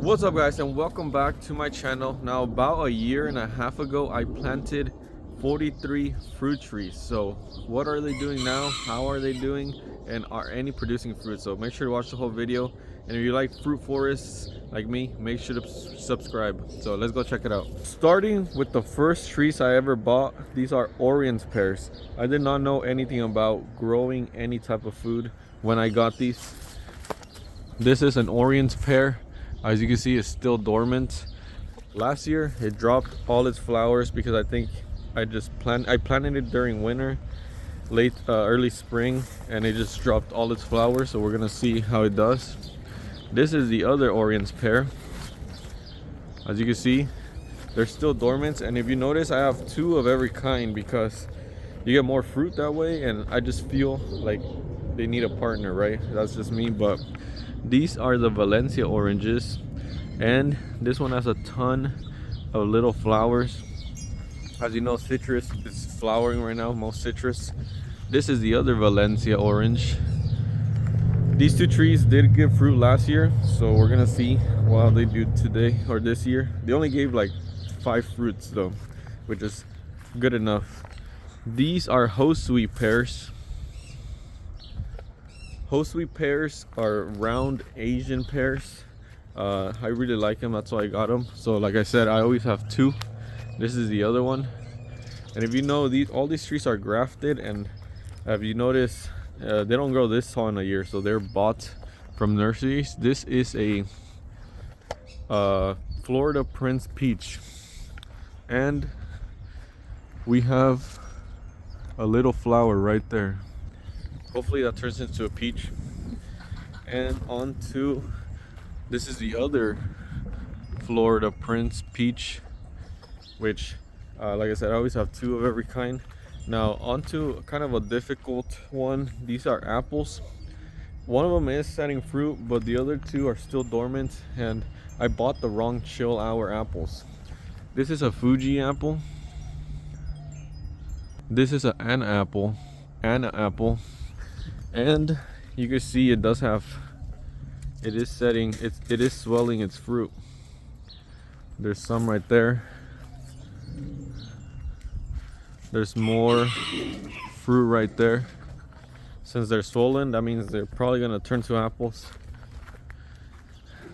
What's up guys, and welcome back to my channel. Now about a year and a half ago I planted 43 fruit trees. So what are they doing now, how are they doing, and are any producing fruit? So make sure to watch the whole video, and if you like fruit forests like me, make sure to subscribe. So let's go check it out. Starting with the first trees I ever bought, these are Orion's pears. I did not know anything about growing any type of food when I got these. This is an Orion's pear. As you can see, it's still dormant. Last year it dropped all its flowers because I think I planted it during winter, early spring, and it just dropped all its flowers. So we're gonna see how it does. This is the other Orion's pear. As you can see, they're still dormant, and if you notice, I have two of every kind because you get more fruit that way, and I just feel like they need a partner, right? That's just me. But these are the Valencia oranges, and this one has a ton of little flowers. As you know, citrus is flowering right now, most citrus. This is the other Valencia orange. These two trees did give fruit last year, so we're gonna see how they do today or this year. They only gave like 5 fruits though, which is good enough. These are Ho-Sui pears. Ho-Sui pears are round Asian pears. I really like them, that's why I got them. So like I said, I always have 2. This is the other one. And if you know, all these trees are grafted, and if you notice, they don't grow this tall in a year, so they're bought from nurseries. This is a Florida Prince peach, and we have a little flower right there. Hopefully that turns into a peach. And on to, this is the other Florida Prince peach, which like I said, I always have 2 of every kind. Now onto kind of a difficult one. These are apples. One of them is setting fruit, but the other 2 are still dormant, and I bought the wrong chill hour apples. This is a Fuji apple. This is an Anna apple. And you can see it does have, it is setting, it is swelling its fruit. There's some right there. There's more fruit right there. Since they're swollen, that means they're probably gonna turn to apples.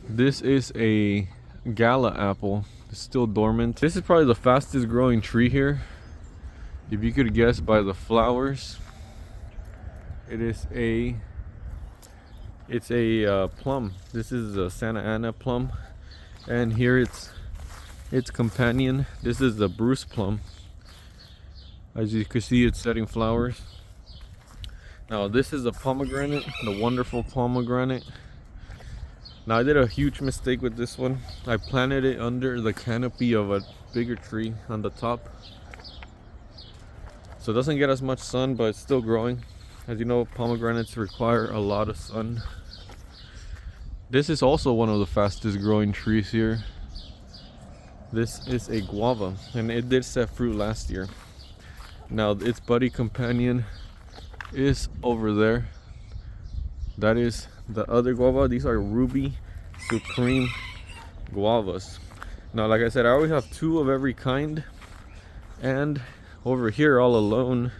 This is a Gala apple. It's still dormant. This is probably the fastest growing tree here, if you could guess by the flowers. It's a plum. This is a Santa Ana plum, and here its companion. This is the Bruce plum. As you can see, it's setting flowers. Now this is a pomegranate, the wonderful pomegranate. Now I did a huge mistake with this one. I planted it under the canopy of a bigger tree on the top, so it doesn't get as much sun, but it's still growing. As you know, pomegranates require a lot of sun. This is also one of the fastest growing trees here. This is a guava, and it did set fruit last year. Now its buddy companion is over there. That is the other guava. These are Ruby Supreme guavas. Now like I said, I always have 2 of every kind, and over here all alone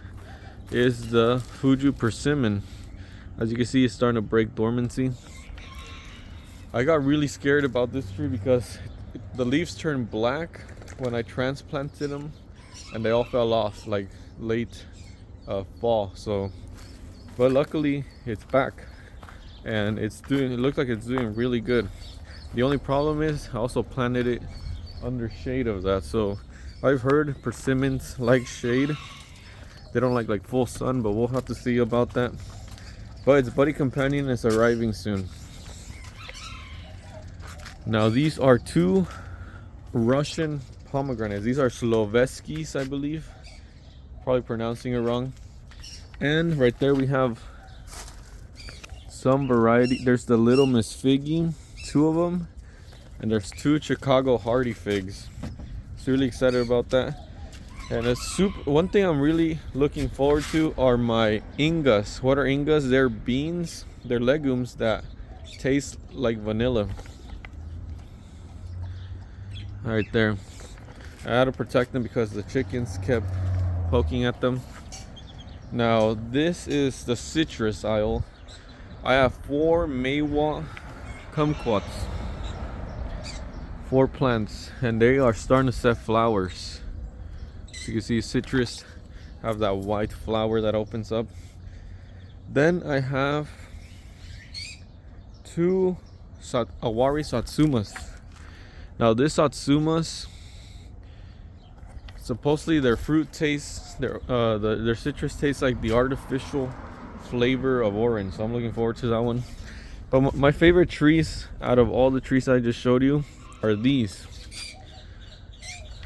is the Fuji persimmon. As you can see, it's starting to break dormancy. I got really scared about this tree because the leaves turned black when I transplanted them, and they all fell off like late fall. So, but luckily it's back, and it looks like it's doing really good. The only problem is I also planted it under shade of that. So I've heard persimmons like shade. They don't like full sun, but we'll have to see about that. But its buddy companion is arriving soon. Now these are 2 Russian pomegranates. These are Sloveskis, I believe. Probably pronouncing it wrong. And right there we have some variety. There's the Little Miss Figgy, 2 of them, and there's 2 Chicago Hardy figs. So really excited about that. And one thing I'm really looking forward to are my ingas. What are ingas? They're beans, they're legumes that taste like vanilla. right there. I had to protect them because the chickens kept poking at them. Now this is the citrus aisle. I have 4 Meiwa kumquats, 4 plants, and they are starting to set flowers. So you can see citrus have that white flower that opens up. Then I have 2 Awari Satsumas. Now this Satsumas, supposedly their fruit tastes, their citrus tastes like the artificial flavor of orange. So I'm looking forward to that one. But my favorite trees out of all the trees I just showed you are these.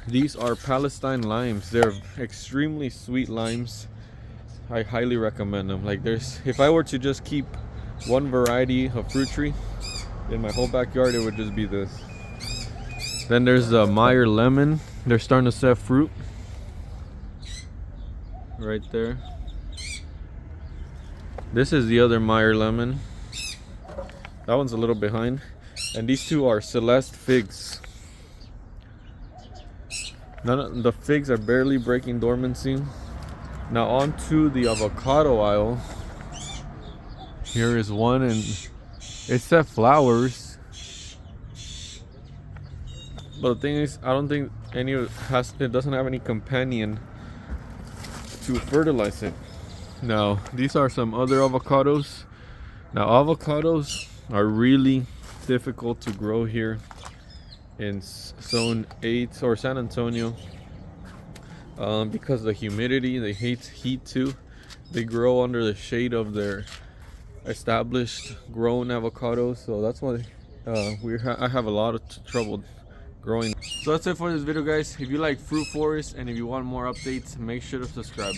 These are Palestine limes. They're extremely sweet limes. I highly recommend them. Like if I were to just keep one variety of fruit tree in my whole backyard, it would just be this. Then there's the Meyer lemon. They're starting to set fruit right there. This is the other Meyer lemon. That one's a little behind. And these 2 are Celeste figs. The figs are barely breaking dormancy. Now on to the avocado aisle. Here is one, and it set flowers. But the thing is, I don't think it doesn't have any companion to fertilize it. Now these are some other avocados. Now avocados are really difficult to grow here in zone 8 or San Antonio, because of the humidity. They hate heat too. They grow under the shade of their established grown avocados, so that's why I have a lot of trouble growing. So that's it for this video, guys. If you like fruit forest and if you want more updates, make sure to subscribe.